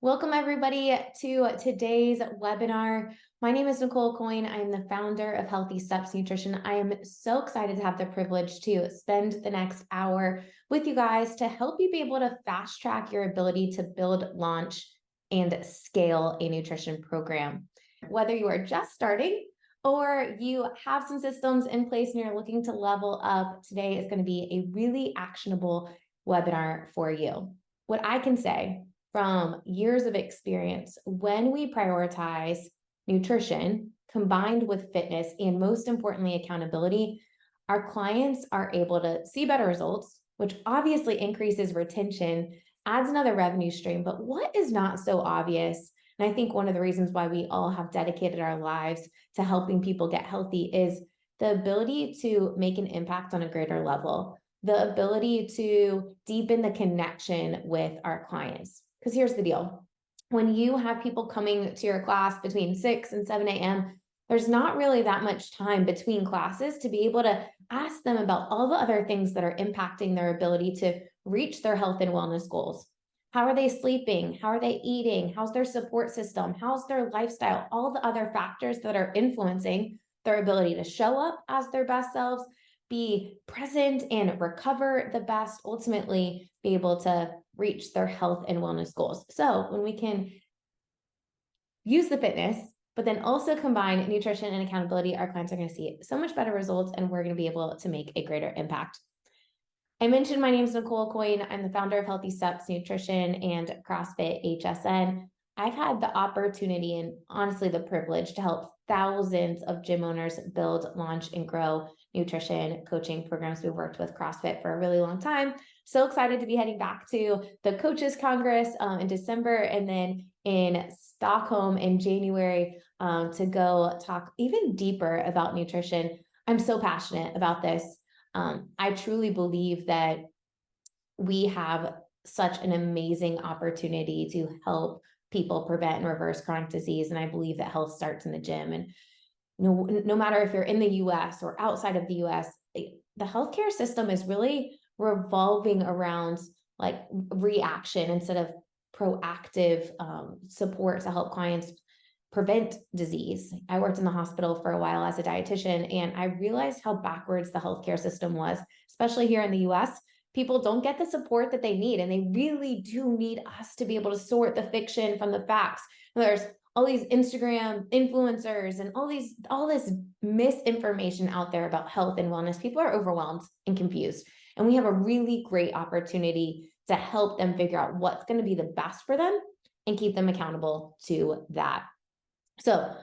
Welcome everybody to today's webinar. My name is Nicole Coyne. I am the founder of Healthy Steps Nutrition. I am so excited to have the privilege to spend the next hour with you guys to help you be able to fast track your ability to build, launch, and scale a nutrition program. Whether you are just starting or you have some systems in place and you're looking to level up, today is going to be a really actionable webinar for you. What I can say from years of experience, when we prioritize nutrition combined with fitness and most importantly, accountability, our clients are able to see better results, which obviously increases retention, adds another revenue stream. But what is not so obvious, and I think one of the reasons why we all have dedicated our lives to helping people get healthy, is the ability to make an impact on a greater level, the ability to deepen the connection with our clients. Because here's the deal. When you have people coming to your class between 6 and 7 a.m., there's not really that much time between classes to be able to ask them about all the other things that are impacting their ability to reach their health and wellness goals. How are they sleeping? How are they eating? How's their support system? How's their lifestyle? All the other factors that are influencing their ability to show up as their best selves, be present and recover the best, ultimately be able to reach their health and wellness goals. So when we can use the fitness, but then also combine nutrition and accountability, our clients are going to see so much better results and we're going to be able to make a greater impact. I mentioned my name is Nicole Coyne. I'm the founder of Healthy Steps Nutrition and CrossFit HSN. I've had the opportunity and honestly the privilege to help thousands of gym owners build, launch, and grow nutrition coaching programs. We've worked with CrossFit for a really long time. So excited to be heading back to the Coaches Congress in December, and then in Stockholm in January to go talk even deeper about nutrition. I'm so passionate about this. I truly believe that we have such an amazing opportunity to help people prevent and reverse chronic disease. And I believe that health starts in the gym. And no matter if you're in the US or outside of the US, the healthcare system is really revolving around like reaction instead of proactive support to help clients prevent disease. I worked in the hospital for a while as a dietitian, and I realized how backwards the healthcare system was, especially here in the US. People don't get the support that they need, and they really do need us to be able to sort the fiction from the facts. There's all these Instagram influencers and all this misinformation out there about health and wellness. People are overwhelmed and confused, and we have a really great opportunity to help them figure out what's going to be the best for them and keep them accountable to that. So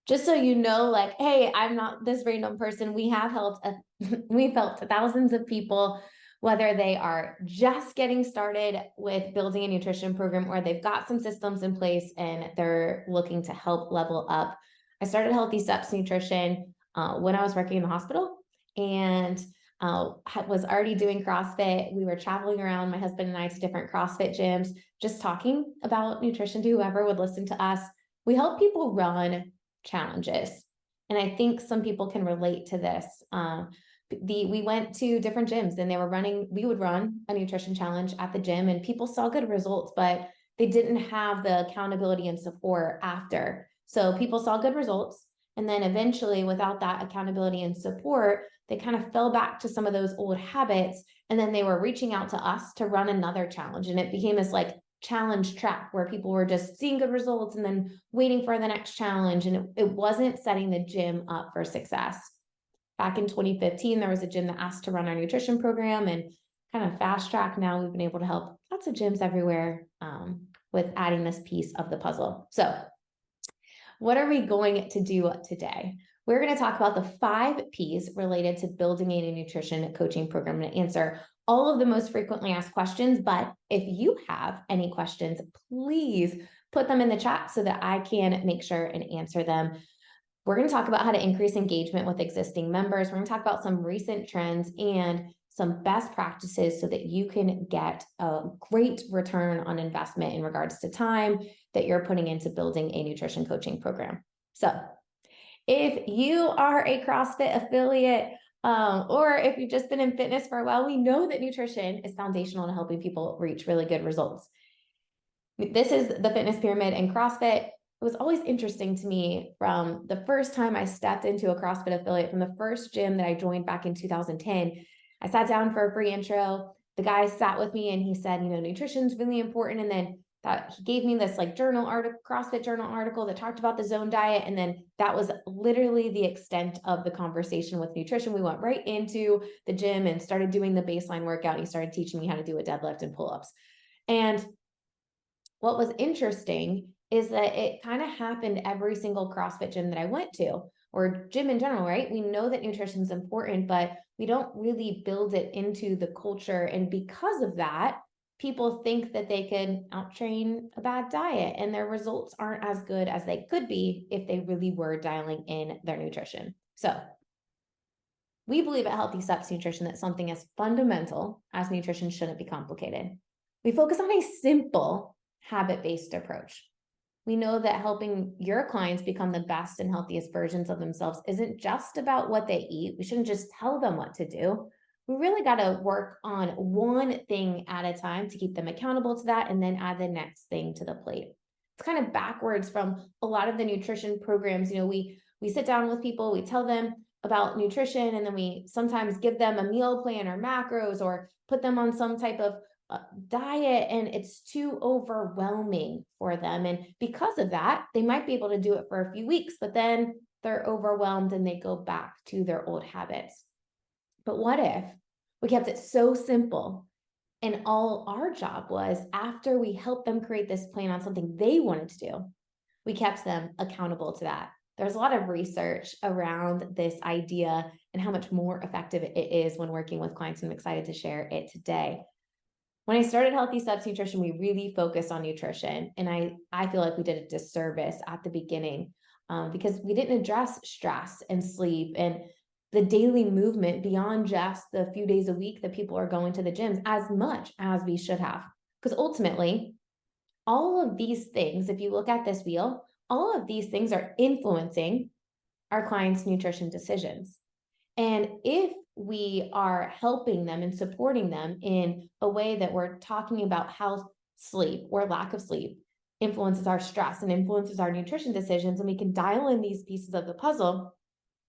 just so you know, like, hey, I'm not this random person. We've helped thousands of people, whether they are just getting started with building a nutrition program or they've got some systems in place and they're looking to help level up. I started Healthy Steps Nutrition when I was working in the hospital, and was already doing CrossFit. We were traveling around, my husband and I, to different CrossFit gyms, just talking about nutrition to whoever would listen to us. We help people run challenges. And I think some people can relate to this. We went to different gyms and we would run a nutrition challenge at the gym and people saw good results, but they didn't have the accountability and support after. So people saw good results. And then eventually, without that accountability and support, they kind of fell back to some of those old habits. And then they were reaching out to us to run another challenge. And it became this like challenge trap where people were just seeing good results and then waiting for the next challenge. And it wasn't setting the gym up for success. Back in 2015, there was a gym that asked to run our nutrition program, and kind of fast track now, we've been able to help lots of gyms everywhere with adding this piece of the puzzle. So what are we going to do today? We're going to talk about the 5 P's related to building a nutrition coaching program and answer all of the most frequently asked questions. But if you have any questions, please put them in the chat so that I can make sure and answer them. We're going to talk about how to increase engagement with existing members. We're going to talk about some recent trends and some best practices so that you can get a great return on investment in regards to time that you're putting into building a nutrition coaching program. So if you are a CrossFit affiliate, or if you've just been in fitness for a while, we know that nutrition is foundational to helping people reach really good results. This is the fitness pyramid in CrossFit. It was always interesting to me from the first time I stepped into a CrossFit affiliate, from the first gym that I joined back in 2010. I sat down for a free intro. The guy sat with me and he said, nutrition is really important. And then he gave me this like journal article, CrossFit journal article that talked about the zone diet. And then that was literally the extent of the conversation with nutrition. We went right into the gym and started doing the baseline workout. He started teaching me how to do a deadlift and pull-ups. And what was interesting is that it kind of happened every single CrossFit gym that I went to, or gym in general, right? We know that nutrition is important, but we don't really build it into the culture. And because of that, people think that they can out-train a bad diet and their results aren't as good as they could be if they really were dialing in their nutrition. So we believe at Healthy Steps Nutrition that something as fundamental as nutrition shouldn't be complicated. We focus on a simple habit-based approach. We know that helping your clients become the best and healthiest versions of themselves isn't just about what they eat. We shouldn't just tell them what to do. We really got to work on one thing at a time to keep them accountable to that, and then add the next thing to the plate. It's kind of backwards from a lot of the nutrition programs. We sit down with people, we tell them about nutrition, and then we sometimes give them a meal plan or macros, or put them on some type of diet, and it's too overwhelming for them. And because of that, they might be able to do it for a few weeks, but then they're overwhelmed and they go back to their old habits. But what if we kept it so simple, and all our job was, after we helped them create this plan on something they wanted to do, we kept them accountable to that? There's a lot of research around this idea and how much more effective it is when working with clients, and I'm excited to share it today. When I started Healthy Steps Nutrition, we really focused on nutrition. And I feel like we did a disservice at the beginning because we didn't address stress and sleep and the daily movement beyond just the few days a week that people are going to the gyms as much as we should have. Because ultimately, all of these things, if you look at this wheel, all of these things are influencing our clients' nutrition decisions. And if we are helping them and supporting them in a way that we're talking about how sleep or lack of sleep influences our stress and influences our nutrition decisions, and we can dial in these pieces of the puzzle,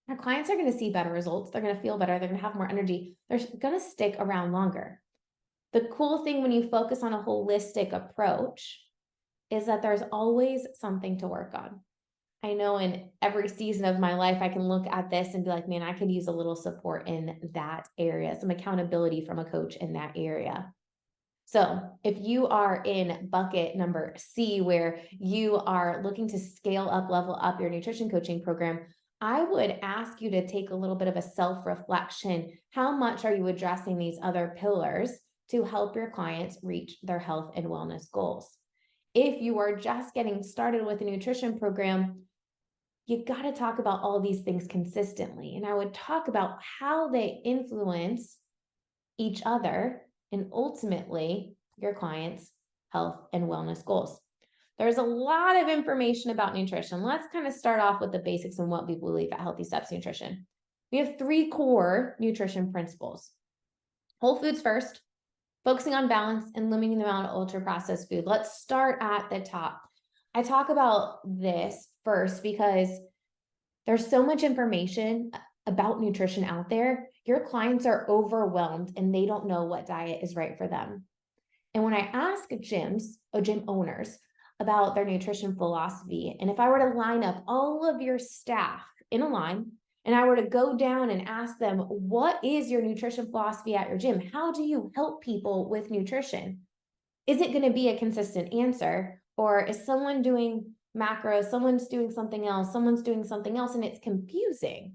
our clients are going to see better results. They're going to feel better. They're going to have more energy. They're going to stick around longer. The cool thing when you focus on a holistic approach is that there's always something to work on. I know in every season of my life, I can look at this and be like, man, I could use a little support in that area, some accountability from a coach in that area. So if you are in bucket number C, where you are looking to scale up, level up your nutrition coaching program, I would ask you to take a little bit of a self-reflection. How much are you addressing these other pillars to help your clients reach their health and wellness goals? If you are just getting started with a nutrition program, you got to talk about all these things consistently. And I would talk about how they influence each other and ultimately your clients' health and wellness goals. There's a lot of information about nutrition. Let's kind of start off with the basics and what we believe at Healthy Steps Nutrition. We have 3 core nutrition principles. Whole foods first, focusing on balance and limiting the amount of ultra-processed food. Let's start at the top. I talk about this first because there's so much information about nutrition out there. Your clients are overwhelmed and they don't know what diet is right for them. And when I ask gyms or gym owners about their nutrition philosophy, and if I were to line up all of your staff in a line, and I were to go down and ask them, what is your nutrition philosophy at your gym? How do you help people with nutrition? Is it going to be a consistent answer? Or is someone doing macros, someone's doing something else, and it's confusing?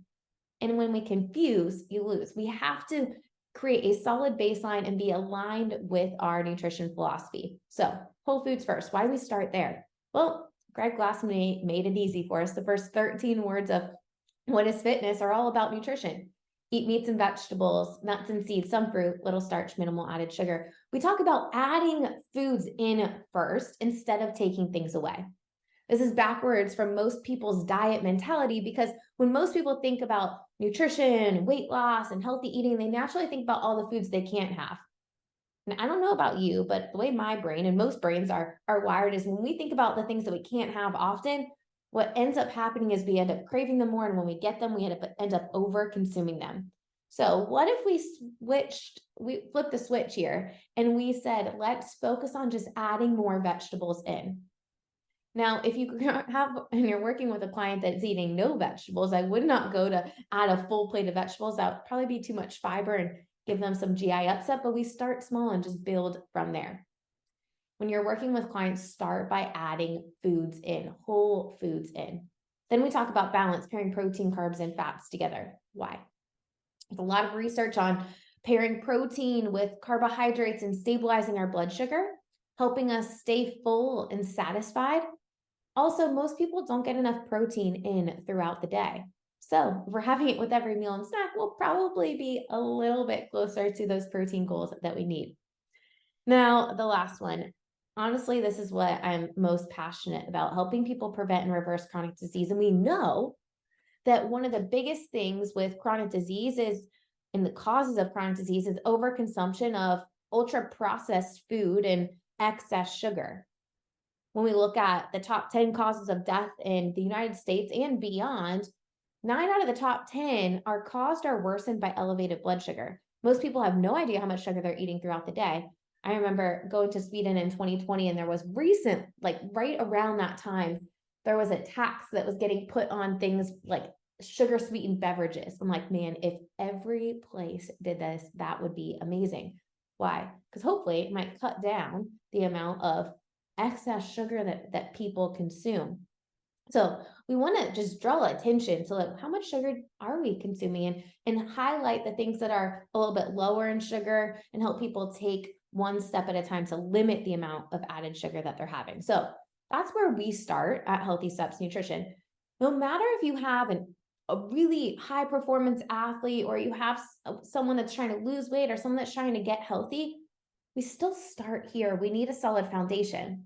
And when we confuse, you lose. We have to create a solid baseline and be aligned with our nutrition philosophy. So whole foods first. Why do we start there? Well, Greg Glassman made it easy for us. The first 13 words of what is fitness are all about nutrition. Eat meats and vegetables, nuts and seeds, some fruit, little starch, minimal added sugar. We talk about adding foods in first instead of taking things away. This is backwards from most people's diet mentality, because when most people think about nutrition, weight loss, and healthy eating, they naturally think about all the foods they can't have. And I don't know about you, but the way my brain and most brains are wired is when we think about the things that we can't have often, what ends up happening is we end up craving them more. And when we get them, we end up over consuming them. So what if we flipped the switch here and we said, let's focus on just adding more vegetables in. Now, if you and you're working with a client that's eating no vegetables, I would not go to add a full plate of vegetables. That would probably be too much fiber and give them some GI upset, but we start small and just build from there. When you're working with clients, start by adding foods in, whole foods in. Then we talk about balance, pairing protein, carbs, and fats together. Why? There's a lot of research on pairing protein with carbohydrates and stabilizing our blood sugar, helping us stay full and satisfied. Also, most people don't get enough protein in throughout the day. So if we're having it with every meal and snack, we'll probably be a little bit closer to those protein goals that we need. Now, the last one. Honestly, this is what I'm most passionate about, helping people prevent and reverse chronic disease. And we know that one of the biggest things with chronic disease is, and the causes of chronic disease, is overconsumption of ultra processed food and excess sugar. When we look at the top 10 causes of death in the United States and beyond, 9 out of the top 10 are caused or worsened by elevated blood sugar. Most people have no idea how much sugar they're eating throughout the day. I remember going to Sweden in 2020, and there was recent, like right around that time, there was a tax that was getting put on things like sugar sweetened beverages. I'm like, man, if every place did this, that would be amazing. Why? Because hopefully it might cut down the amount of excess sugar that people consume. So we want to just draw attention to like how much sugar are we consuming, and highlight the things that are a little bit lower in sugar and help people take one step at a time to limit the amount of added sugar that they're having. So that's where we start at Healthy Steps Nutrition. No matter if you have a really high performance athlete, or you have someone that's trying to lose weight, or someone that's trying to get healthy, we still start here. We need a solid foundation.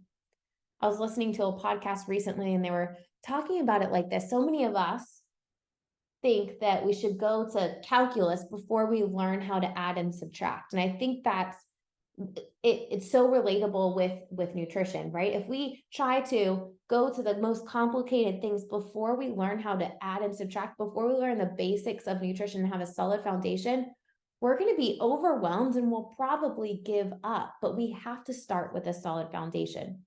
I was listening to a podcast recently and they were talking about it like this. So many of us think that we should go to calculus before we learn how to add and subtract. And I think that's it's so relatable with nutrition, right? If we try to go to the most complicated things before we learn how to add and subtract, before we learn the basics of nutrition and have a solid foundation, we're going to be overwhelmed and we'll probably give up. But we have to start with a solid foundation.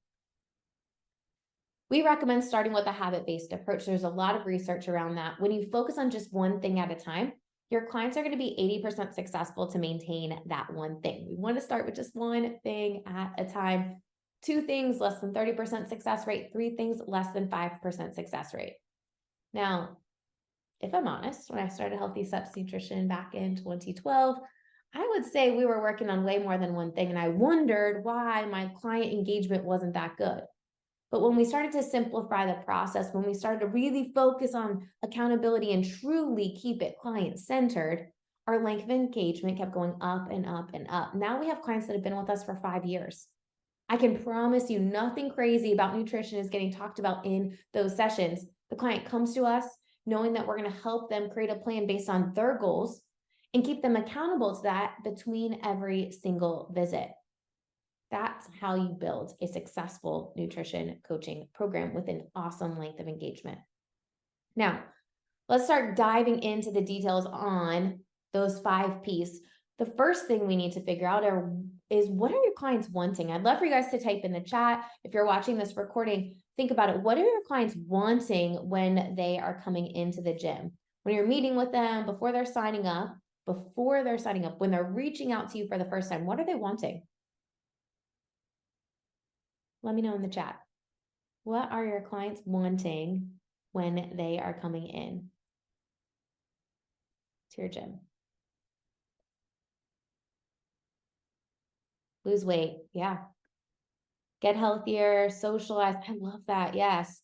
We recommend starting with a habit-based approach. There's a lot of research around that. When you focus on just one thing at a time, your clients are going to be 80% successful to maintain that one thing. We want to start with just one thing at a time. 2 things, less than 30% success rate. 3 things, less than 5% success rate. Now, if I'm honest, when I started Healthy Steps Nutrition back in 2012, I would say we were working on way more than one thing, and I wondered why my client engagement wasn't that good. But when we started to simplify the process, when we started to really focus on accountability and truly keep it client-centered, our length of engagement kept going up and up and up. Now we have clients that have been with us for 5 years. I can promise you nothing crazy about nutrition is getting talked about in those sessions. The client comes to us knowing that we're going to help them create a plan based on their goals and keep them accountable to that between every single visit. That's how you build a successful nutrition coaching program with an awesome length of engagement. Now, let's start diving into the details on those 5 P's. The first thing we need to figure out is what are your clients wanting? I'd love for you guys to type in the chat. If you're watching this recording, think about it. What are your clients wanting when they are coming into the gym? When you're meeting with them, before they're signing up, when they're reaching out to you for the first time, what are they wanting? Let me know in the chat. What are your clients wanting when they are coming in to your gym? Lose weight. Yeah. Get healthier, socialize. I love that. Yes,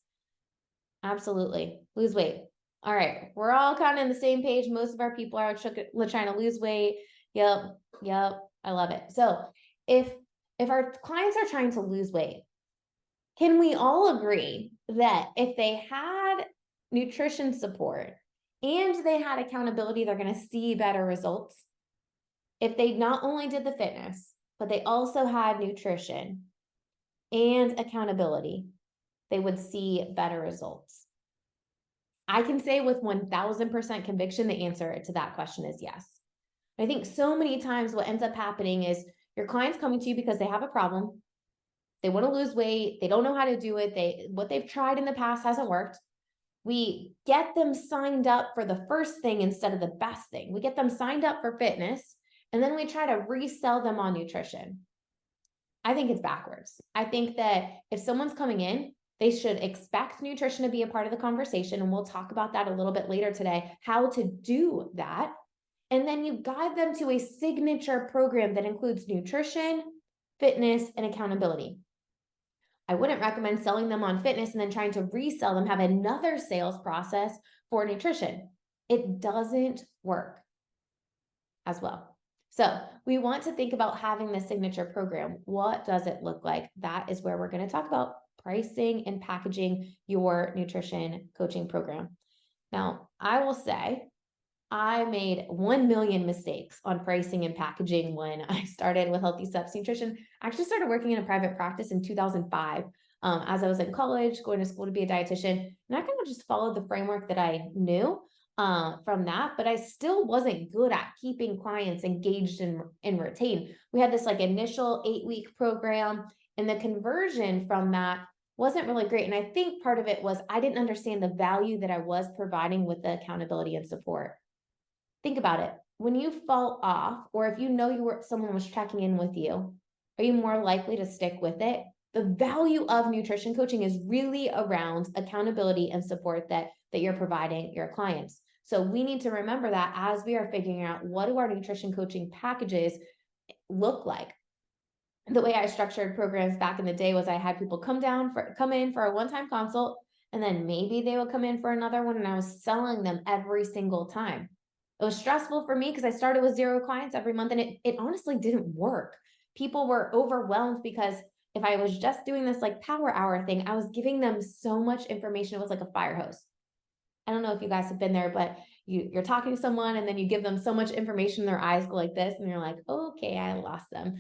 absolutely. Lose weight. All right. We're all kind of on the same page. Most of our people are trying to lose weight. Yep. I love it. So if our clients are trying to lose weight, can we all agree that if they had nutrition support and they had accountability, they're going to see better results? If they not only did the fitness, but they also had nutrition and accountability, they would see better results? I can say with 1000% conviction, the answer to that question is yes. I think so many times what ends up happening is your client's coming to you because they have a problem. They want to lose weight. They don't know how to do it. What they've tried in the past hasn't worked. We get them signed up for the first thing instead of the best thing. We get them signed up for fitness, and then we try to resell them on nutrition. I think it's backwards. I think that if someone's coming in, they should expect nutrition to be a part of the conversation. And we'll talk about that a little bit later today, how to do that. And then you guide them to a signature program that includes nutrition, fitness, and accountability. I wouldn't recommend selling them on fitness and then trying to resell them, have another sales process for nutrition. It doesn't work as well. So we want to think about having the signature program. What does it look like? That is where we're going to talk about pricing and packaging your nutrition coaching program. Now, I will say I made 1 million mistakes on pricing and packaging when I started with Healthy Steps Nutrition. I actually started working in a private practice in 2005 as I was in college, going to school to be a dietitian. And I kind of just followed the framework that I knew from that, but I still wasn't good at keeping clients engaged and retained. We had this like initial 8-week program, and the conversion from that wasn't really great. And I think part of it was I didn't understand the value that I was providing with the accountability and support. Think about it. When you fall off, or if you know someone was checking in with you, are you more likely to stick with it? The value of nutrition coaching is really around accountability and support that you're providing your clients. So we need to remember that as we are figuring out what do our nutrition coaching packages look like. The way I structured programs back in the day was I had people come in for a one-time consult, and then maybe they would come in for another one, and I was selling them every single time. It was stressful for me because I started with 0 clients every month, and it honestly didn't work. People were overwhelmed because if I was just doing this like power hour thing, I was giving them so much information. It was like a fire hose. I don't know if you guys have been there, but you're talking to someone and then you give them so much information, their eyes go like this, and you're like, okay, I lost them.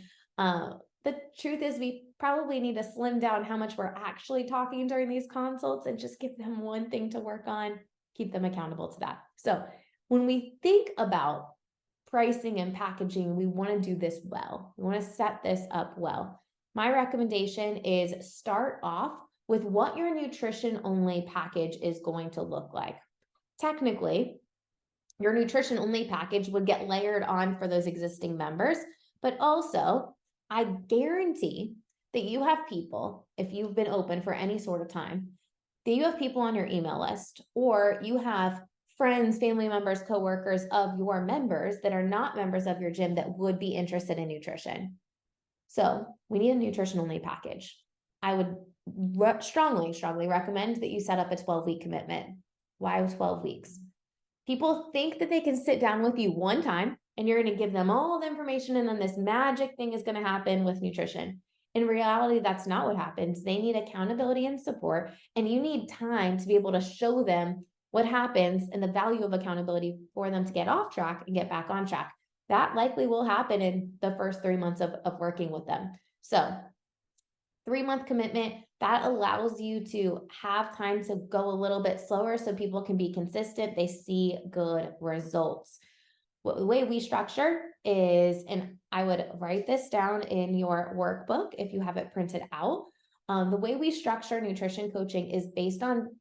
The truth is we probably need to slim down how much we're actually talking during these consults and just give them one thing to work on, keep them accountable to that. So when we think about pricing and packaging, we want to do this well. We want to set this up well. My recommendation is start off with what your nutrition only package is going to look like. Technically, your nutrition only package would get layered on for those existing members, but also I guarantee that you have people, if you've been open for any sort of time, that you have people on your email list, or you have friends, family members, coworkers of your members that are not members of your gym that would be interested in nutrition. So we need a nutrition only package. I would strongly recommend that you set up a 12-week commitment. Why 12 weeks? People think that they can sit down with you one time and you're going to give them all the information and then this magic thing is going to happen with nutrition. In reality, that's not what happens. They need accountability and support, and you need time to be able to show them what happens and the value of accountability for them to get off track and get back on track. That likely will happen in the first 3 months of working with them. So 3-month commitment, that allows you to have time to go a little bit slower so people can be consistent. They see good results. The way we structure is, and I would write this down in your workbook if you have it printed out. The way we structure nutrition coaching is based on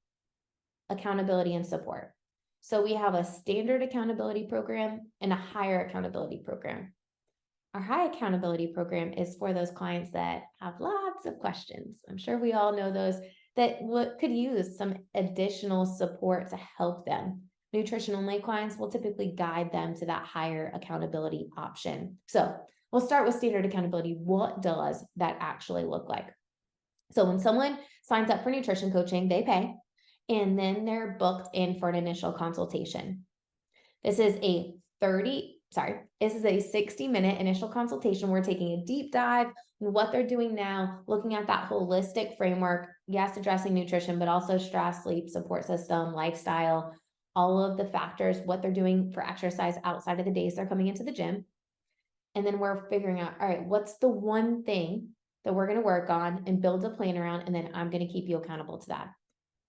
accountability and support. So we have a standard accountability program and a higher accountability program. Our high accountability program is for those clients that have lots of questions. I'm sure we all know those that could use some additional support to help them. Nutrition only clients will typically guide them to that higher accountability option. So we'll start with standard accountability. What does that actually look like? So when someone signs up for nutrition coaching, they pay, and then they're booked in for an initial consultation. This is a 60-minute initial consultation. We're taking a deep dive in what they're doing now, looking at that holistic framework, yes, addressing nutrition, but also stress, sleep, support system, lifestyle, all of the factors, what they're doing for exercise outside of the days they're coming into the gym. And then we're figuring out, all right, what's the one thing that we're going to work on and build a plan around, and then I'm going to keep you accountable to that.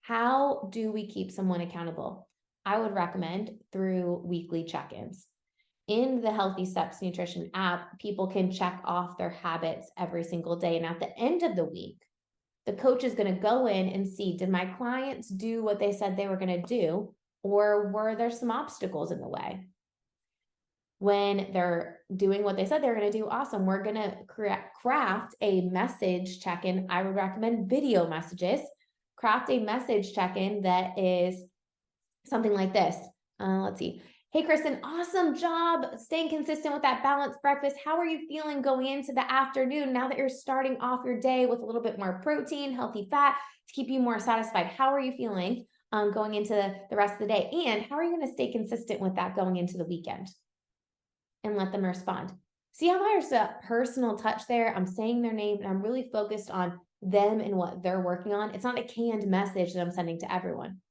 How do we keep someone accountable? I would recommend through weekly check-ins. In the Healthy Steps Nutrition app, people can check off their habits every single day. And at the end of the week, the coach is going to go in and see, did my clients do what they said they were going to do, or were there some obstacles in the way? When they're doing what they said they're going to do, awesome. We're going to craft a message check-in. I would recommend video messages. Craft a message check-in that is something like this. Let's see. Hey, Kristen, awesome job staying consistent with that balanced breakfast. How are you feeling going into the afternoon now that you're starting off your day with a little bit more protein, healthy fat to keep you more satisfied? How are you feeling going into the rest of the day? And how are you going to stay consistent with that going into the weekend? And let them respond. See how there's a personal touch there? I'm saying their name and I'm really focused on them and what they're working on. It's not a canned message that I'm sending to everyone.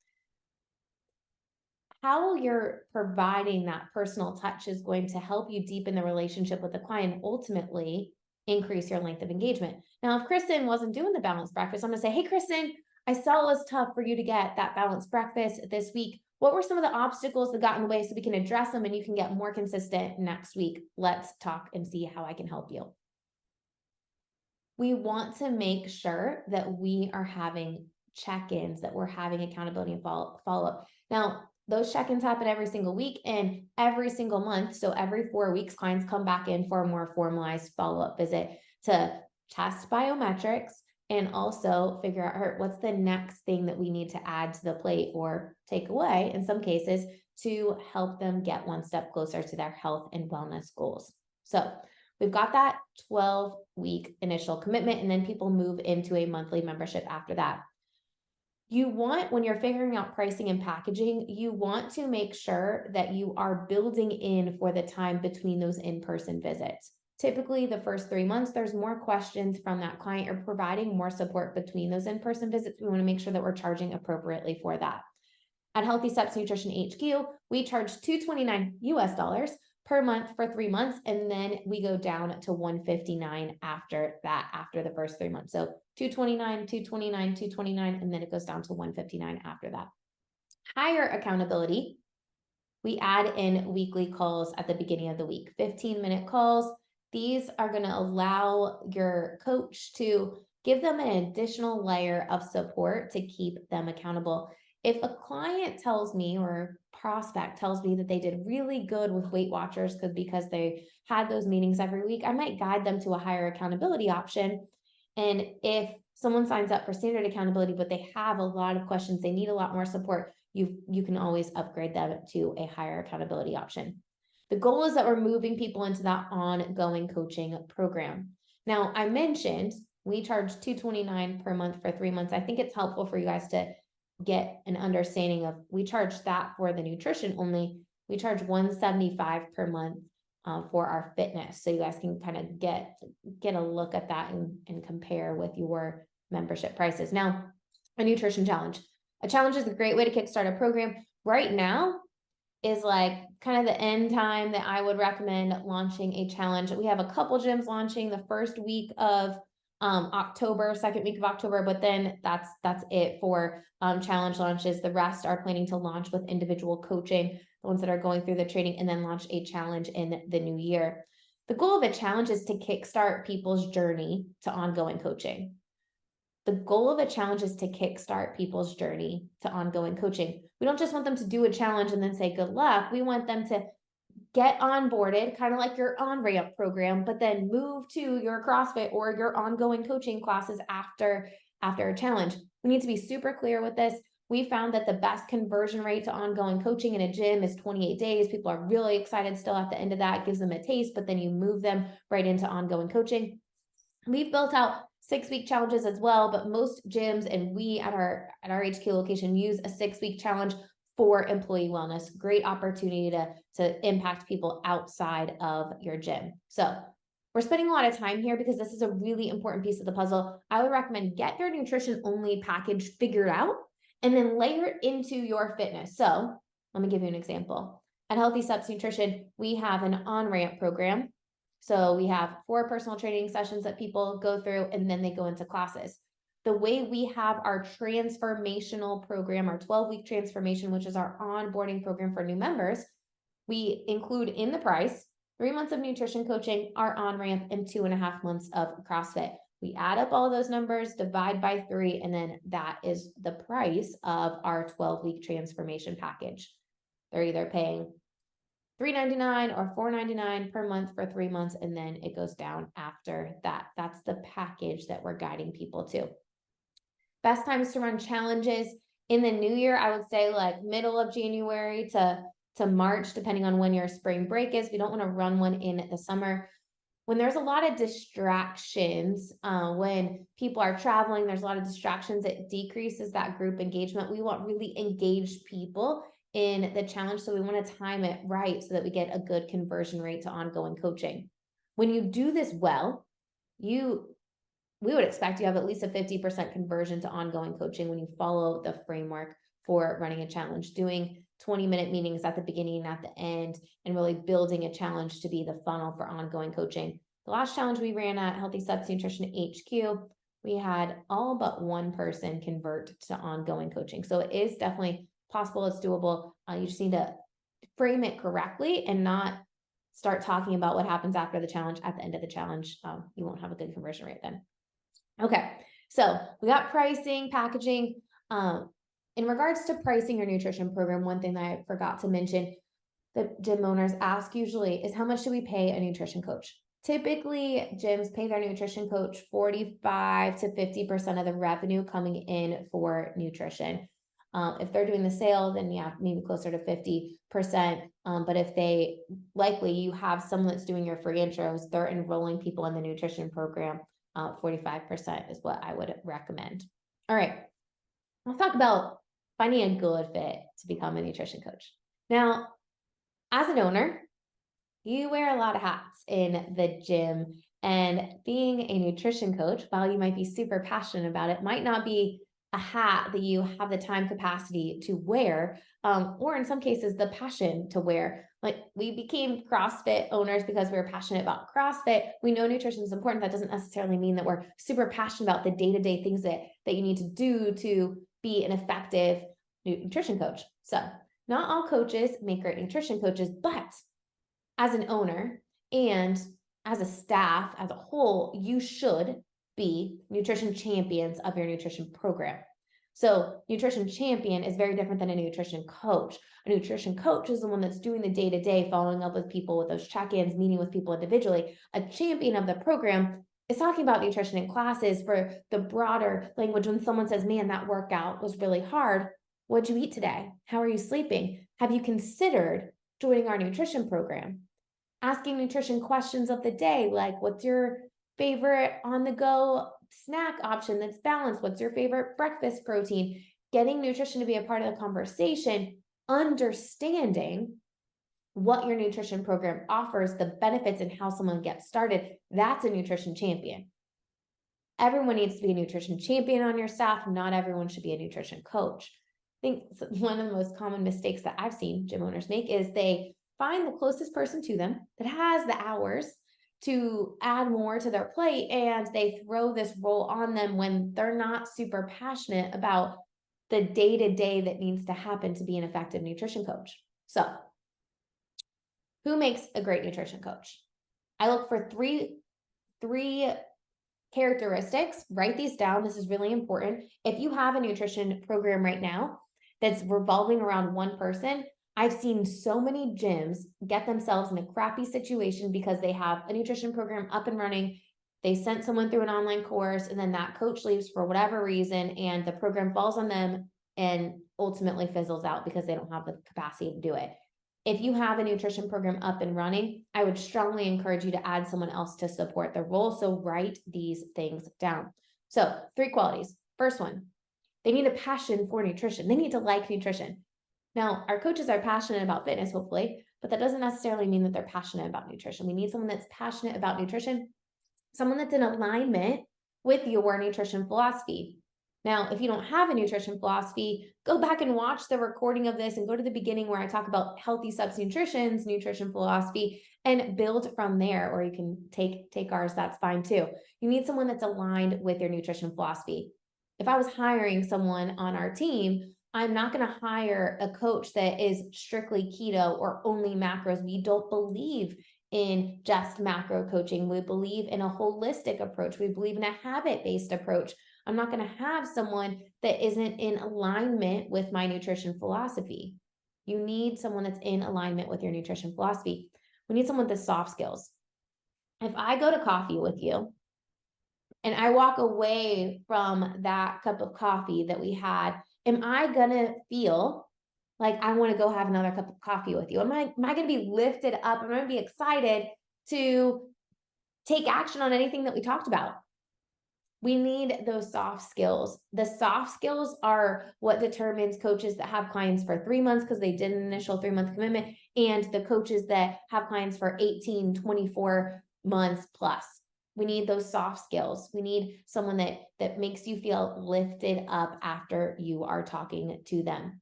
How you're providing that personal touch is going to help you deepen the relationship with the client and ultimately increase your length of engagement. Now, if Kristen wasn't doing the balanced breakfast, I'm going to say, hey, Kristen, I saw it was tough for you to get that balanced breakfast this week. What were some of the obstacles that got in the way so we can address them and you can get more consistent next week? Let's talk and see how I can help you. We want to make sure that we are having check-ins, that we're having accountability and follow-up. Now, those check-ins happen every single week and every single month. So every 4 weeks, clients come back in for a more formalized follow-up visit to test biometrics and also figure out what's the next thing that we need to add to the plate or take away in some cases to help them get one step closer to their health and wellness goals. So we've got that 12-week initial commitment, and then people move into a monthly membership after that. You want, when you're figuring out pricing and packaging, you want to make sure that you are building in for the time between those in-person visits. Typically, the first 3 months, there's more questions from that client. You're providing more support between those in-person visits. We want to make sure that we're charging appropriately for that. At Healthy Steps Nutrition HQ, we charge $229 US per month for 3 months, and then we go down to $159 after that, after the first 3 months. So $229, $229, $229, and then it goes down to $159 after that. Higher accountability, we add in weekly calls at the beginning of the week, 15-minute calls. These are going to allow your coach to give them an additional layer of support to keep them accountable. If a client tells me or prospect tells me that they did really good with Weight Watchers because they had those meetings every week, I might guide them to a higher accountability option. And if someone signs up for standard accountability, but they have a lot of questions, they need a lot more support, you can always upgrade them to a higher accountability option. The goal is that we're moving people into that ongoing coaching program. Now, I mentioned we charge $229 per month for 3 months. I think it's helpful for you guys to get an understanding of, we charge that for the nutrition only. We charge $175 per month for our fitness. So you guys can kind of get a look at that and compare with your membership prices. Now, a nutrition challenge. A challenge is a great way to kickstart a program. Right now is like kind of the end time that I would recommend launching a challenge. We have a couple gyms launching the first week of October, second week of October, but then that's it for challenge launches. The rest are planning to launch with individual coaching, the ones that are going through the training, and then launch a challenge in the new year. The goal of a challenge is to kickstart people's journey to ongoing coaching. The goal of a challenge is to kickstart people's journey to ongoing coaching. We don't just want them to do a challenge and then say good luck. We want them to get onboarded, kind of like your on-ramp program, but then move to your CrossFit or your ongoing coaching classes after a challenge. We need to be super clear with this. We found that the best conversion rate to ongoing coaching in a gym is 28 days. People are really excited still at the end of that. It gives them a taste, but then you move them right into ongoing coaching. We've built out 6-week challenges as well, but most gyms and we at our HQ location use a 6-week challenge for employee wellness. Great opportunity to impact people outside of your gym. So we're spending a lot of time here because this is a really important piece of the puzzle. I would recommend get your nutrition only package figured out and then layer it into your fitness. So let me give you an example. At Healthy Steps Nutrition, we have an on-ramp program. So we have 4 personal training sessions that people go through, and then they go into classes. The way we have our transformational program, our 12-week transformation, which is our onboarding program for new members, we include in the price 3 months of nutrition coaching, our on-ramp, and 2.5 months of CrossFit. We add up all those numbers, divide by 3, and then that is the price of our 12-week transformation package. They're either paying $3.99 or $4.99 per month for 3 months, and then it goes down after that. That's the package that we're guiding people to. Best times to run challenges in the new year, I would say like middle of January to March, depending on when your spring break is. We don't want to run one in the summer. When there's a lot of distractions, when people are traveling, there's a lot of distractions, it decreases that group engagement. We want really engaged people in the challenge. So we want to time it right so that we get a good conversion rate to ongoing coaching. When you do this well, we would expect you have at least a 50% conversion to ongoing coaching when you follow the framework for running a challenge, doing 20-minute meetings at the beginning and at the end, and really building a challenge to be the funnel for ongoing coaching. The last challenge we ran at Healthy Steps Nutrition HQ, we had all but 1 person convert to ongoing coaching. So it is definitely possible. It's doable. You just need to frame it correctly and not start talking about what happens after the challenge at the end of the challenge. You won't have a good conversion rate then. Okay, so we got pricing, packaging. In regards to pricing your nutrition program, one thing that I forgot to mention that gym owners ask usually is, how much do we pay a nutrition coach? Typically, gyms pay their nutrition coach 45 to 50% of the revenue coming in for nutrition. If they're doing the sale, then yeah, maybe closer to 50%. But if you have someone that's doing your free intros, they're enrolling people in the nutrition program, 45% is what I would recommend. All right, let's talk about finding a good fit to become a nutrition coach. Now, as an owner, you wear a lot of hats in the gym, and being a nutrition coach, while you might be super passionate about it, might not be a hat that you have the time capacity to wear, or in some cases, the passion to wear. Like, we became CrossFit owners because we were passionate about CrossFit. We know nutrition is important. That doesn't necessarily mean that we're super passionate about the day-to-day things that you need to do to be an effective nutrition coach. So not all coaches make great nutrition coaches, but as an owner and as a staff as a whole, you should be nutrition champions of your nutrition program. So nutrition champion is very different than a nutrition coach. A nutrition coach is the one that's doing the day-to-day, following up with people with those check-ins, meeting with people individually. A champion of the program is talking about nutrition in classes for the broader language. When someone says, man, that workout was really hard, what'd you eat today? How are you sleeping? Have you considered joining our nutrition program? Asking nutrition questions of the day, like, what's your favorite on-the-go snack option that's balanced? What's your favorite breakfast protein? Getting nutrition to be a part of the conversation, understanding what your nutrition program offers, the benefits, and how someone gets started. That's a nutrition champion. Everyone needs to be a nutrition champion on your staff. Not everyone should be a nutrition coach. I think one of the most common mistakes that I've seen gym owners make is they find the closest person to them that has the hours to add more to their plate, and they throw this role on them when they're not super passionate about the day-to-day that needs to happen to be an effective nutrition coach. So, who makes a great nutrition coach? I look for three characteristics. Write these down. This is really important. If you have a nutrition program right now that's revolving around one person, I've seen so many gyms get themselves in a crappy situation because they have a nutrition program up and running. They sent someone through an online course, and then that coach leaves for whatever reason, and the program falls on them and ultimately fizzles out because they don't have the capacity to do it. If you have a nutrition program up and running, I would strongly encourage you to add someone else to support the role. So write these things down. So 3 qualities. First one, they need a passion for nutrition. They need to like nutrition. Now, our coaches are passionate about fitness, hopefully, but that doesn't necessarily mean that they're passionate about nutrition. We need someone that's passionate about nutrition, someone that's in alignment with your nutrition philosophy. Now, if you don't have a nutrition philosophy, go back and watch the recording of this and go to the beginning where I talk about healthy subs nutrition's nutrition philosophy and build from there, or you can take ours, that's fine too. You need someone that's aligned with your nutrition philosophy. If I was hiring someone on our team, I'm not going to hire a coach that is strictly keto or only macros. We don't believe in just macro coaching. We believe in a holistic approach. We believe in a habit-based approach. I'm not going to have someone that isn't in alignment with my nutrition philosophy. You need someone that's in alignment with your nutrition philosophy. We need someone with the soft skills. If I go to coffee with you and I walk away from that cup of coffee that we had, am I going to feel like I want to go have another cup of coffee with you? Am I going to be lifted up? Am I going to be excited to take action on anything that we talked about? We need those soft skills. The soft skills are what determines coaches that have clients for 3 months because they did an initial 3-month commitment, and the coaches that have clients for 18, 24 months plus. We need those soft skills. We need someone that makes you feel lifted up after you are talking to them.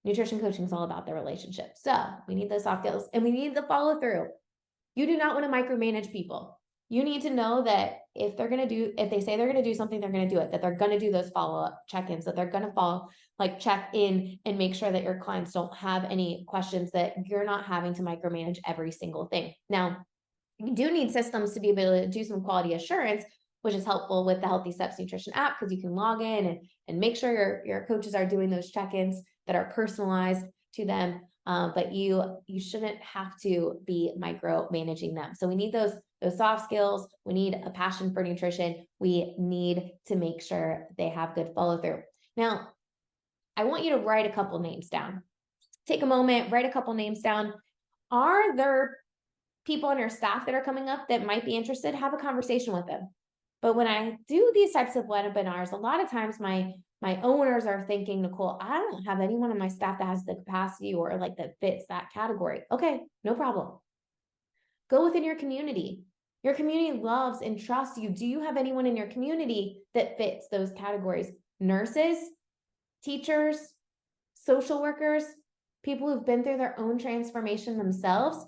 Nutrition coaching is all about the relationship. So we need those soft skills, and we need the follow through. You do not want to micromanage people. You need to know that if they say they're going to do something, they're going to do it, that they're going to do those follow-up check-ins, that they're going to check in and make sure that your clients don't have any questions, that you're not having to micromanage every single thing. Now, you do need systems to be able to do some quality assurance, which is helpful with the Healthy Steps Nutrition app, because you can log in and make sure your coaches are doing those check-ins that are personalized to them. But you shouldn't have to be micromanaging them. So we need those soft skills. We need a passion for nutrition. We need to make sure they have good follow through. Now, I want you to write a couple names down. Take a moment, write a couple names down. Are there people on your staff that are coming up that might be interested? Have a conversation with them. But when I do these types of webinars, a lot of times my owners are thinking, Nicole, I don't have anyone on my staff that has the capacity or that fits that category. Okay, no problem. Go within your community. Your community loves and trusts you. Do you have anyone in your community that fits those categories? Nurses, teachers, social workers, people who've been through their own transformation themselves?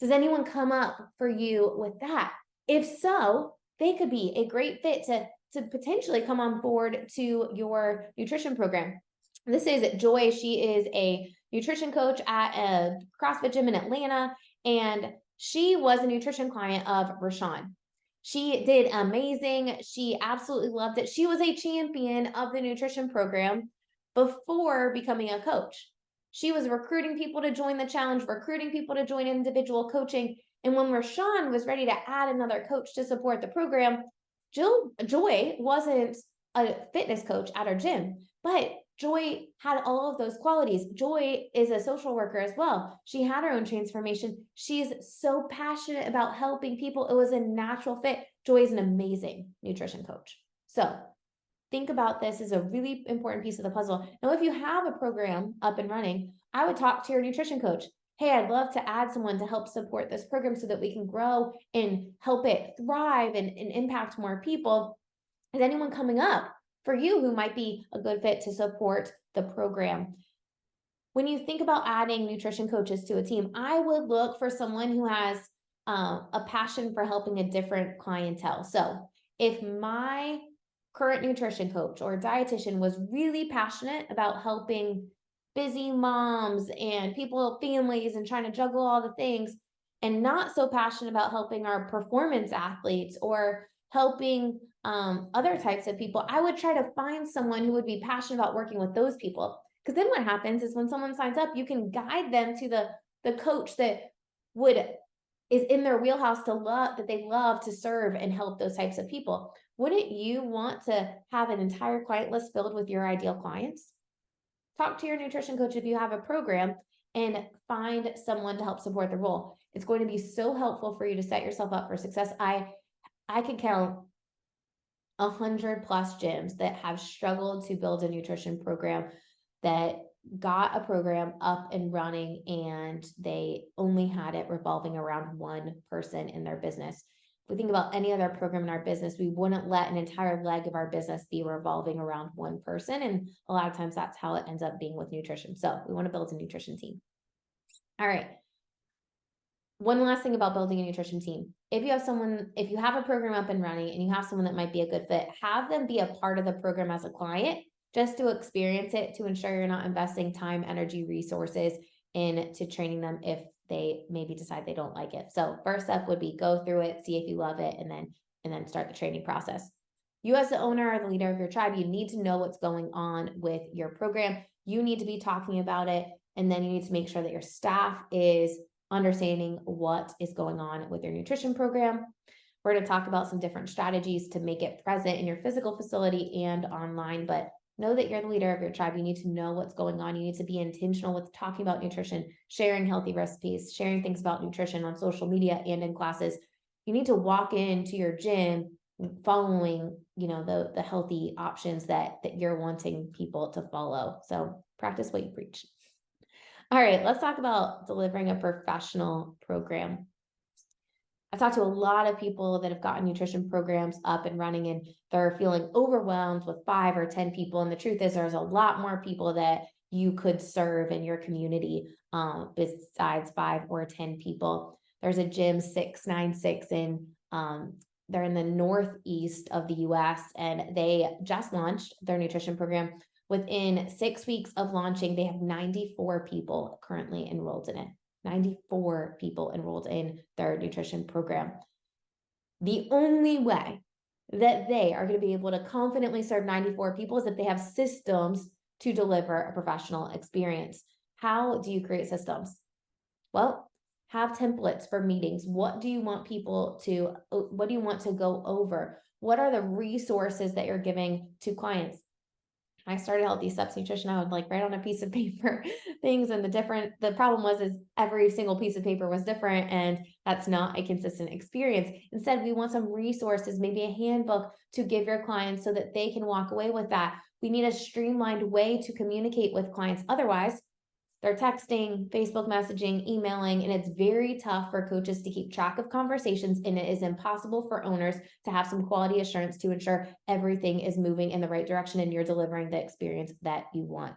Does anyone come up for you with that? If so, they could be a great fit to potentially come on board to your nutrition program. This is Joy. She is a nutrition coach at a CrossFit gym in Atlanta, and she was a nutrition client of Rashawn. She did amazing. She absolutely loved it. She was a champion of the nutrition program before becoming a coach. She was recruiting people to join the challenge, recruiting people to join individual coaching. And when Rashawn was ready to add another coach to support the program, Joy wasn't a fitness coach at her gym, but Joy had all of those qualities. Joy is a social worker as well. She had her own transformation. She's so passionate about helping people. It was a natural fit. Joy is an amazing nutrition coach. So think about this as a really important piece of the puzzle. Now, if you have a program up and running, I would talk to your nutrition coach. Hey, I'd love to add someone to help support this program so that we can grow and help it thrive and impact more people. Is anyone coming up for you who might be a good fit to support the program? When you think about adding nutrition coaches to a team, I would look for someone who has a passion for helping a different clientele. So if my current nutrition coach or dietitian was really passionate about helping busy moms and families and trying to juggle all the things, and not so passionate about helping our performance athletes or helping other types of people, I would try to find someone who would be passionate about working with those people. Because then what happens is when someone signs up, you can guide them to the coach that is in their wheelhouse that they love to serve and help those types of people. Wouldn't you want to have an entire client list filled with your ideal clients? Talk to your nutrition coach if you have a program and find someone to help support the role. It's going to be so helpful for you to set yourself up for success. I can count 100+ gyms that have struggled to build a nutrition program that got a program up and running and they only had it revolving around one person in their business. we think about any other program in our business, we wouldn't let an entire leg of our business be revolving around one person. And a lot of times that's how it ends up being with nutrition. So we want to build a nutrition team. All right. One last thing about building a nutrition team. If you have a program up and running and you have someone that might be a good fit, have them be a part of the program as a client just to experience it, to ensure you're not investing time, energy, resources into training them if they maybe decide they don't like it. So first step would be go through it, see if you love it, and then start the training process. You as the owner or the leader of your tribe, you need to know what's going on with your program. You need to be talking about it, and then you need to make sure that your staff is understanding what is going on with your nutrition program. We're going to talk about some different strategies to make it present in your physical facility and online, but know that you're the leader of your tribe. You need to know what's going on. You need to be intentional with talking about nutrition, sharing healthy recipes, sharing things about nutrition on social media and in classes. You need to walk into your gym following, the healthy options that you're wanting people to follow. So practice what you preach. All right, let's talk about delivering a professional program. I've talked to a lot of people that have gotten nutrition programs up and running, and they're feeling overwhelmed with 5 or 10 people. And the truth is, there's a lot more people that you could serve in your community besides 5 or 10 people. There's a gym 696 they're in the northeast of the US, and they just launched their nutrition program. Within 6 weeks of launching, they have 94 people currently enrolled in it. 94 people enrolled in their nutrition program. The only way that they are going to be able to confidently serve 94 people is if they have systems to deliver a professional experience. How do you create systems? Well, have templates for meetings. What do you want to go over? What are the resources that you're giving to clients? I started Healthy Steps Nutrition. I would write on a piece of paper things, and the problem is every single piece of paper was different, and that's not a consistent experience. Instead, we want some resources, maybe a handbook to give your clients so that they can walk away with that. We need a streamlined way to communicate with clients. Otherwise, they're texting, Facebook messaging, emailing, and it's very tough for coaches to keep track of conversations, and it is impossible for owners to have some quality assurance to ensure everything is moving in the right direction and you're delivering the experience that you want.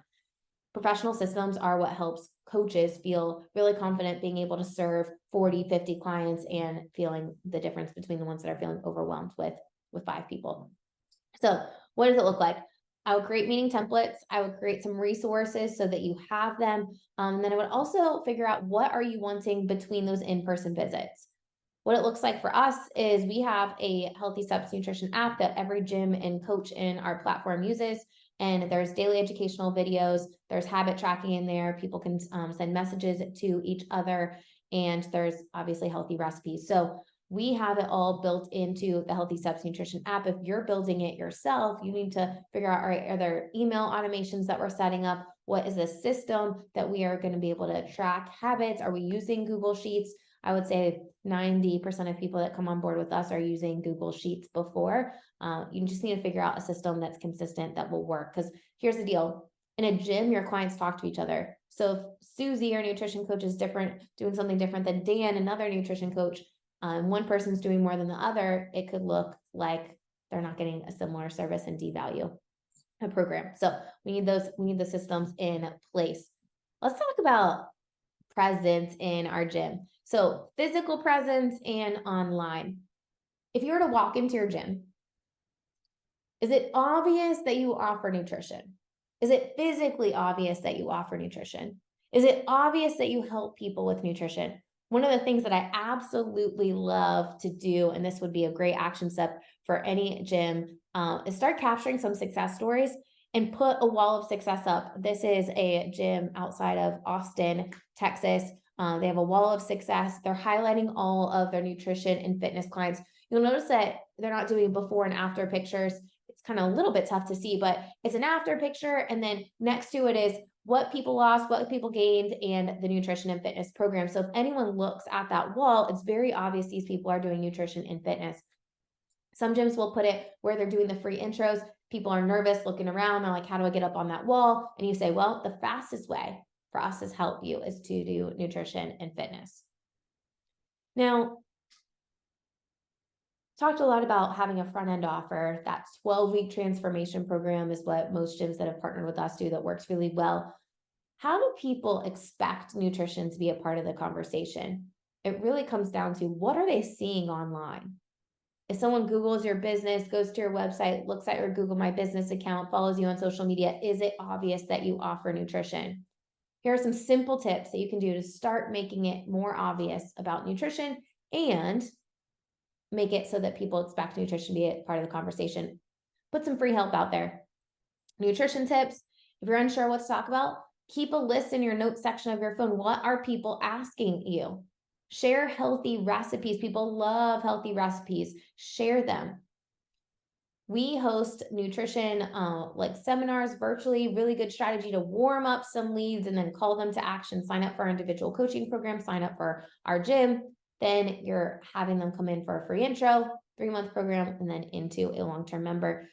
Professional systems are what helps coaches feel really confident being able to serve 40, 50 clients and feeling the difference between the ones that are feeling overwhelmed with 5 people. So what does it look like? I would create meeting templates. I would create some resources so that you have them. Then I would also figure out what are you wanting between those in-person visits. What it looks like for us is we have a Healthy Steps Nutrition app that every gym and coach in our platform uses. And there's daily educational videos. There's habit tracking in there. People can send messages to each other. And there's obviously healthy recipes. So we have it all built into the Healthy Steps Nutrition app. If you're building it yourself, you need to figure out, all right, are there email automations that we're setting up? What is the system that we are going to be able to track habits? Are we using Google Sheets? I would say 90% of people that come on board with us are using Google Sheets before. You just need to figure out a system that's consistent that will work. Because here's the deal. In a gym, your clients talk to each other. So if Susie, our nutrition coach, is doing something different than Dan, another nutrition coach, one person's doing more than the other, it could look like they're not getting a similar service and devalue a program. So we need the systems in place. Let's talk about presence in our gym. So physical presence and online. If you were to walk into your gym, is it obvious that you offer nutrition? Is it physically obvious that you offer nutrition? Is it obvious that you help people with nutrition? One of the things that I absolutely love to do, and this would be a great action step for any gym, is start capturing some success stories and put a wall of success up. This is a gym outside of Austin, Texas. They have a wall of success. They're highlighting all of their nutrition and fitness clients. You'll notice that they're not doing before and after pictures. It's kind of a little bit tough to see, but it's an after picture. And then next to it is what people lost, what people gained, and the nutrition and fitness program. So if anyone looks at that wall, it's very obvious these people are doing nutrition and fitness. Some gyms will put it where they're doing the free intros. People are nervous looking around. They're like, how do I get up on that wall? And you say, well, the fastest way for us to help you is to do nutrition and fitness. Now, Talked a lot about having a front end offer. That 12-week transformation program is what most gyms that have partnered with us do, that works really well. How do people expect nutrition to be a part of the conversation? It really comes down to, what are they seeing online? If someone Googles your business, goes to your website, looks at your Google My Business account, follows you on social media, is it obvious that you offer nutrition? Here are some simple tips that you can do to start making it more obvious about nutrition and make it so that people expect nutrition to be a part of the conversation. Put some free help out there. Nutrition tips. If you're unsure what to talk about, keep a list in your notes section of your phone. What are people asking you? Share healthy recipes. People love healthy recipes. Share them. We host nutrition like seminars virtually, really good strategy to warm up some leads and then call them to action. Sign up for our individual coaching program, sign up for our gym. Then you're having them come in for a free intro, 3-month program, and then into a long-term member.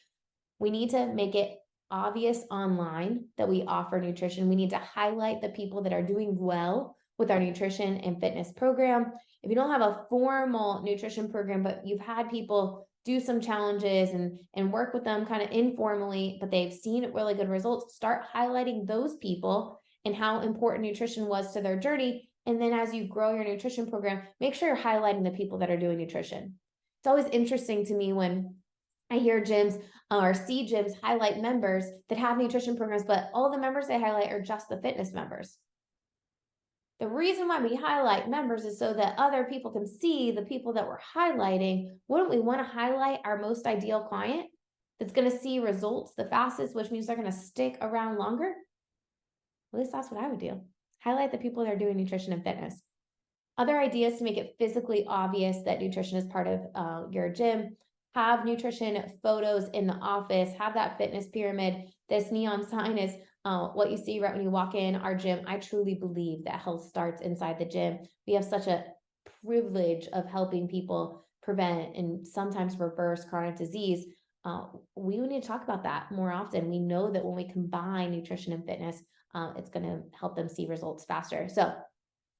We need to make it obvious online that we offer nutrition. We need to highlight the people that are doing well with our nutrition and fitness program. If you don't have a formal nutrition program, but you've had people do some challenges and work with them kind of informally, but they've seen really good results, start highlighting those people and how important nutrition was to their journey. And then as you grow your nutrition program, make sure you're highlighting the people that are doing nutrition. It's always interesting to me when I hear gyms or see gyms highlight members that have nutrition programs, but all the members they highlight are just the fitness members. The reason why we highlight members is so that other people can see the people that we're highlighting. Wouldn't we want to highlight our most ideal client that's going to see results the fastest, which means they're going to stick around longer? At least that's what I would do. Highlight the people that are doing nutrition and fitness. Other ideas to make it physically obvious that nutrition is part of your gym. Have nutrition photos in the office, have that fitness pyramid. This neon sign is what you see right when you walk in our gym. I truly believe that health starts inside the gym. We have such a privilege of helping people prevent and sometimes reverse chronic disease. We need to talk about that more often. We know that when we combine nutrition and fitness, it's going to help them see results faster. So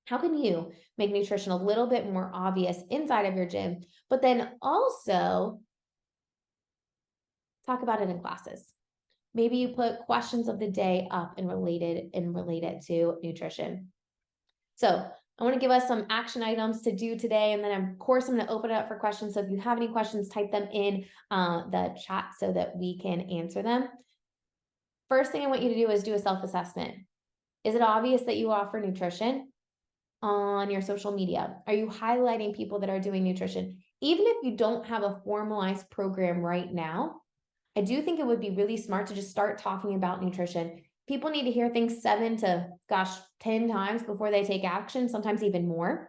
how can you make nutrition a little bit more obvious inside of your gym, but then also talk about it in classes? Maybe you put questions of the day up and relate it to nutrition. So I want to give us some action items to do today. And then of course, I'm going to open it up for questions. So if you have any questions, type them in the chat so that we can answer them. First thing I want you to do is do a self-assessment. Is it obvious that you offer nutrition on your social media? Are you highlighting people that are doing nutrition? Even if you don't have a formalized program right now, I do think it would be really smart to just start talking about nutrition. People need to hear things 7 to 10 times before they take action, sometimes even more.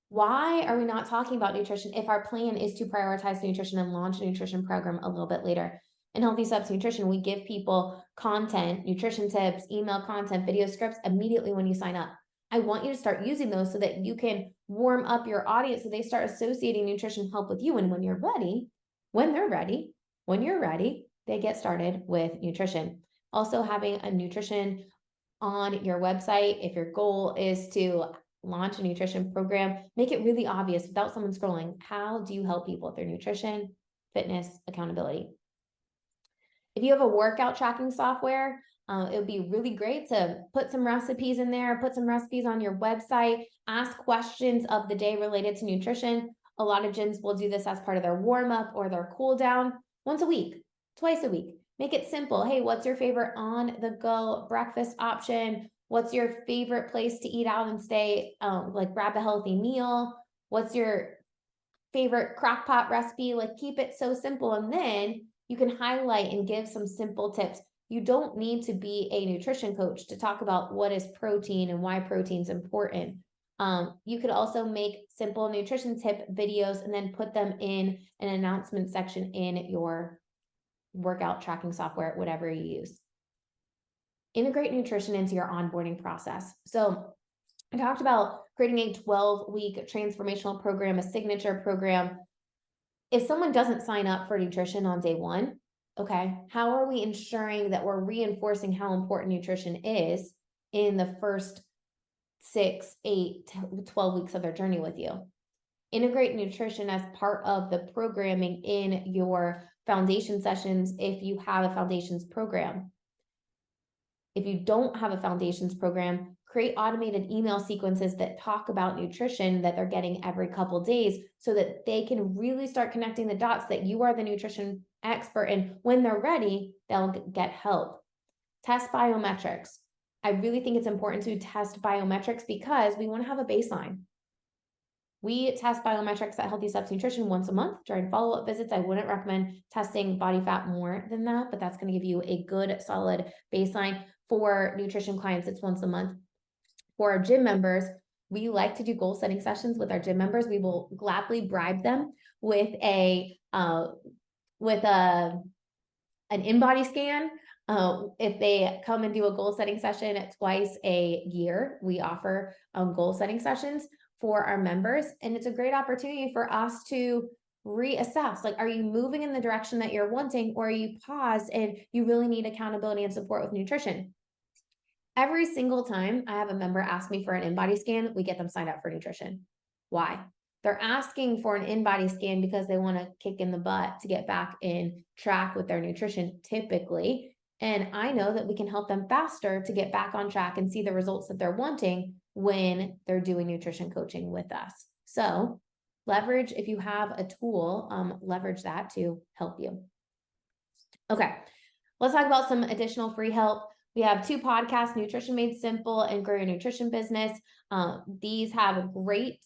Why are we not talking about nutrition if our plan is to prioritize nutrition and launch a nutrition program a little bit later? In Healthy Steps Nutrition, we give people content, nutrition tips, email content, video scripts immediately when you sign up. I want you to start using those so that you can warm up your audience so they start associating nutrition help with you. And when you're ready, when you're ready, they get started with nutrition. Also, having a nutrition on your website, if your goal is to launch a nutrition program, make it really obvious without someone scrolling. How do you help people with their nutrition, fitness, accountability? If you have a workout tracking software, it would be really great to put some recipes in there, put some recipes on your website, ask questions of the day related to nutrition. A lot of gyms will do this as part of their warm up or their cool down once a week, twice a week. Make it simple. Hey, what's your favorite on the go breakfast option? What's your favorite place to eat out and stay, like grab a healthy meal? What's your favorite crock pot recipe? Like keep it so simple. And then you can highlight and give some simple tips. You don't need to be a nutrition coach to talk about what is protein and why protein is important. You could also make simple nutrition tip videos and then put them in an announcement section in your workout tracking software, whatever you use. Integrate nutrition into your onboarding process. So I talked about creating a 12-week transformational program, a signature program. If someone doesn't sign up for nutrition on day 1, okay, how are we ensuring that we're reinforcing how important nutrition is in the first 6, 8, 12 weeks of their journey with you? Integrate nutrition as part of the programming in your foundation sessions if you have a foundations program. If you don't have a foundations program, create automated email sequences that talk about nutrition that they're getting every couple days so that they can really start connecting the dots that you are the nutrition expert, and when they're ready, they'll get help. Test biometrics. I really think it's important to test biometrics because we want to have a baseline. We test biometrics at Healthy Steps Nutrition once a month during follow-up visits. I wouldn't recommend testing body fat more than that, but that's going to give you a good, solid baseline. For nutrition clients, it's once a month. For our gym members, we like to do goal setting sessions with our gym members. We will gladly bribe them with an in-body scan. If they come and do a goal setting session twice a year, we offer goal setting sessions for our members. And it's a great opportunity for us to reassess, like, are you moving in the direction that you're wanting, or are you paused and you really need accountability and support with nutrition? Every single time I have a member ask me for an in-body scan, we get them signed up for nutrition. Why? They're asking for an in-body scan because they want to kick in the butt to get back in track with their nutrition typically. And I know that we can help them faster to get back on track and see the results that they're wanting when they're doing nutrition coaching with us. So leverage, if you have a tool, leverage that to help you. Okay, let's talk about some additional free help. We have 2 podcasts, Nutrition Made Simple and Grow Your Nutrition Business. These have great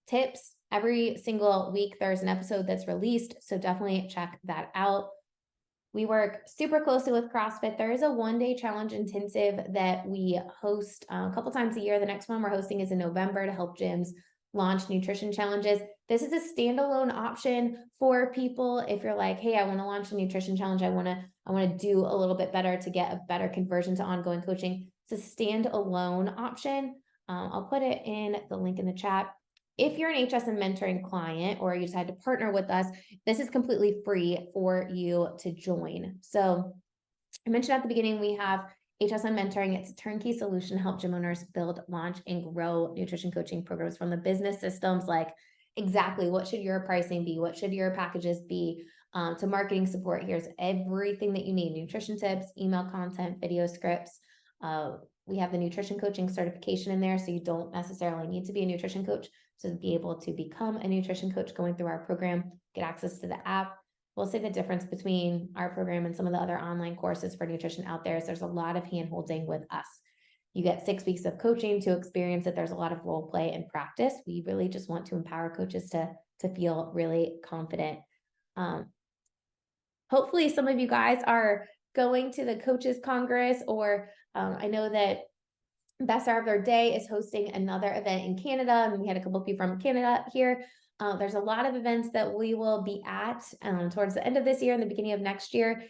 tips. Every single week, there's an episode that's released, so definitely check that out. We work super closely with CrossFit. There is a 1-day challenge intensive that we host a couple times a year. The next one we're hosting is in November to help gyms launch nutrition challenges. This is a standalone option for people. If you're like, hey, I want to launch a nutrition challenge, I want to do a little bit better to get a better conversion to ongoing coaching. It's a standalone option. I'll put it in the link in the chat. If you're an HSN Mentoring client or you decide to partner with us, this is completely free for you to join. So I mentioned at the beginning, we have HSN Mentoring. It's a turnkey solution to help gym owners build, launch, and grow nutrition coaching programs from the business systems, like exactly what should your pricing be, what should your packages be, to marketing support. Here's everything that you need: nutrition tips, email content, video scripts. We have the nutrition coaching certification in there, so you don't necessarily need to be a nutrition coach to be able to become a nutrition coach going through our program, get access to the app. We'll say the difference between our program and some of the other online courses for nutrition out there is there's a lot of hand-holding with us. You get 6 weeks of coaching to experience it. There's a lot of role play and practice. We really just want to empower coaches to feel really confident. Hopefully some of you guys are going to the Coaches Congress, or I know that Best Hour of Their Day is hosting another event in Canada, and we had a couple of people from Canada here. There's a lot of events that we will be at towards the end of this year and the beginning of next year.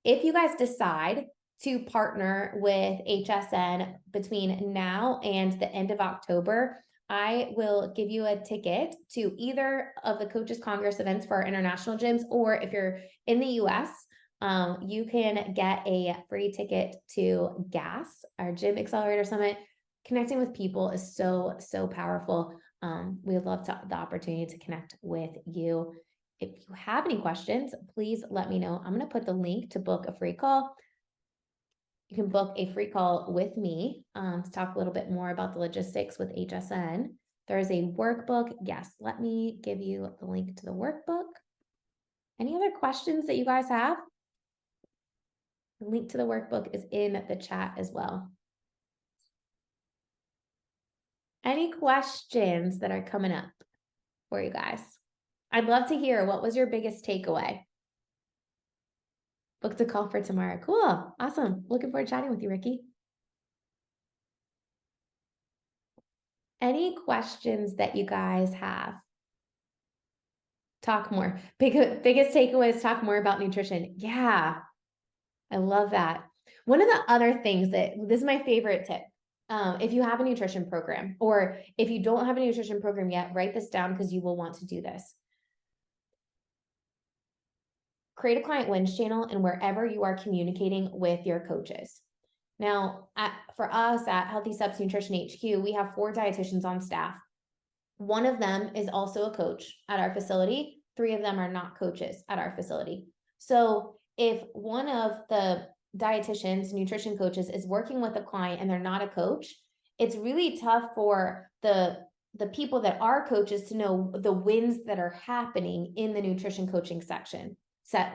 If you guys decide to partner with HSN between now and the end of October, I will give you a ticket to either of the Coaches Congress events for our international gyms, or if you're in the US, you can get a free ticket to GAS, our Gym Accelerator Summit. Connecting with people is so, so powerful. We would love the opportunity to connect with you. If you have any questions, please let me know. I'm going to put the link to book a free call. You can book a free call with me to talk a little bit more about the logistics with HSN. There is a workbook. Yes, let me give you the link to the workbook. Any other questions that you guys have? The link to the workbook is in the chat as well. Any questions that are coming up for you guys? I'd love to hear, what was your biggest takeaway? Booked a call for tomorrow. Cool. Awesome. Looking forward to chatting with you, Ricky. Any questions that you guys have? Talk more. Biggest takeaway is talk more about nutrition. Yeah, I love that. One of the other things this is my favorite tip. If you have a nutrition program, or if you don't have a nutrition program yet, write this down because you will want to do this. Create a client wins channel and wherever you are communicating with your coaches. Now, for us at Healthy Steps Nutrition HQ, we have 4 dietitians on staff. One of them is also a coach at our facility. 3 of them are not coaches at our facility. So if one of the dietitians, nutrition coaches is working with a client and they're not a coach, it's really tough for the people that are coaches to know the wins that are happening in the nutrition coaching section,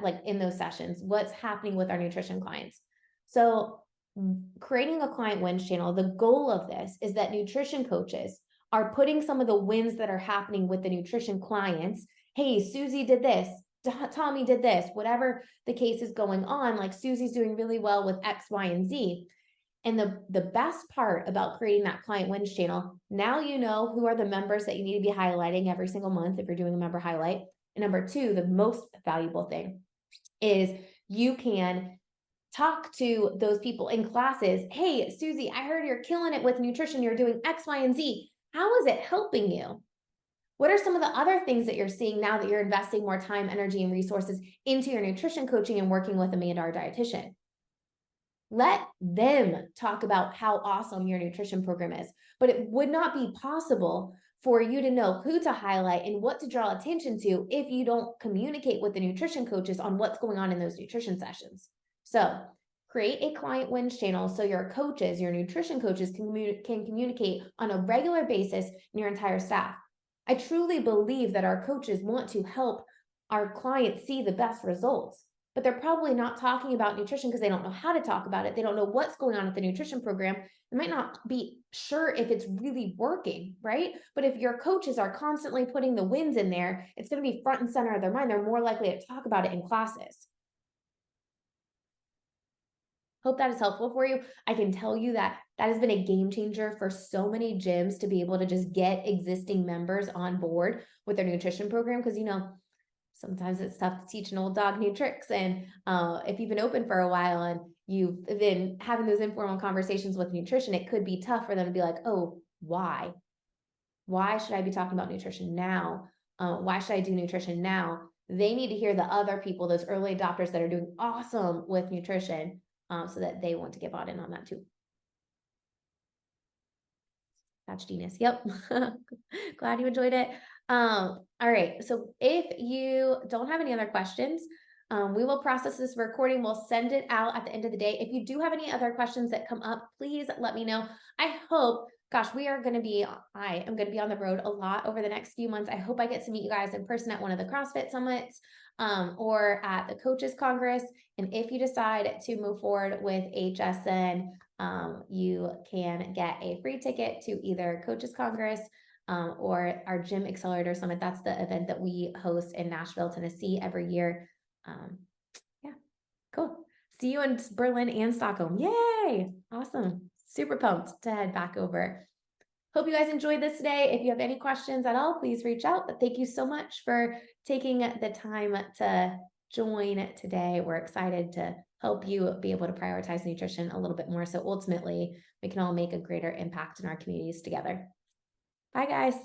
like in those sessions, what's happening with our nutrition clients. So creating a client wins channel, the goal of this is that nutrition coaches are putting some of the wins that are happening with the nutrition clients. Hey, Susie did this, Tommy did this, whatever the case is going on, like Susie's doing really well with X, Y, and Z. And the best part about creating that client wins channel, now you know who are the members that you need to be highlighting every single month if you're doing a member highlight. And number 2, the most valuable thing is you can talk to those people in classes. Hey, Susie, I heard you're killing it with nutrition. You're doing X, Y, and Z. How is it helping you? What are some of the other things that you're seeing now that you're investing more time, energy, and resources into your nutrition coaching and working with Amanda, our dietitian? Let them talk about how awesome your nutrition program is. But it would not be possible for you to know who to highlight and what to draw attention to if you don't communicate with the nutrition coaches on what's going on in those nutrition sessions. So create a client wins channel so your coaches, your nutrition coaches can communicate on a regular basis in your entire staff. I truly believe that our coaches want to help our clients see the best results, but they're probably not talking about nutrition because they don't know how to talk about it. They don't know what's going on with the nutrition program. They might not be sure if it's really working, right? But if your coaches are constantly putting the wins in there, it's going to be front and center of their mind. They're more likely to talk about it in classes. Hope that is helpful for you. I can tell you that that has been a game changer for so many gyms to be able to just get existing members on board with their nutrition program. Because, sometimes it's tough to teach an old dog new tricks. And if you've been open for a while and you've been having those informal conversations with nutrition, it could be tough for them to be like, oh, why? Why should I be talking about nutrition now? Why should I do nutrition now? They need to hear the other people, those early adopters that are doing awesome with nutrition, so that they want to get bought in on that too. That's genius. Yep. Glad you enjoyed it. All right. So if you don't have any other questions, we will process this recording. We'll send it out at the end of the day. If you do have any other questions that come up, please let me know. I hope, gosh, I am going to be on the road a lot over the next few months. I hope I get to meet you guys in person at one of the CrossFit summits, or at the Coaches Congress. And if you decide to move forward with HSN, you can get a free ticket to either Coaches Congress, or our Gym Accelerator Summit. That's the event that we host in Nashville, Tennessee every year. Yeah, cool. See you in Berlin and Stockholm. Yay! Awesome. Super pumped to head back over. Hope you guys enjoyed this today. If you have any questions at all, please reach out. But thank you so much for taking the time to join today. We're excited to help you be able to prioritize nutrition a little bit more. So ultimately, we can all make a greater impact in our communities together. Bye, guys.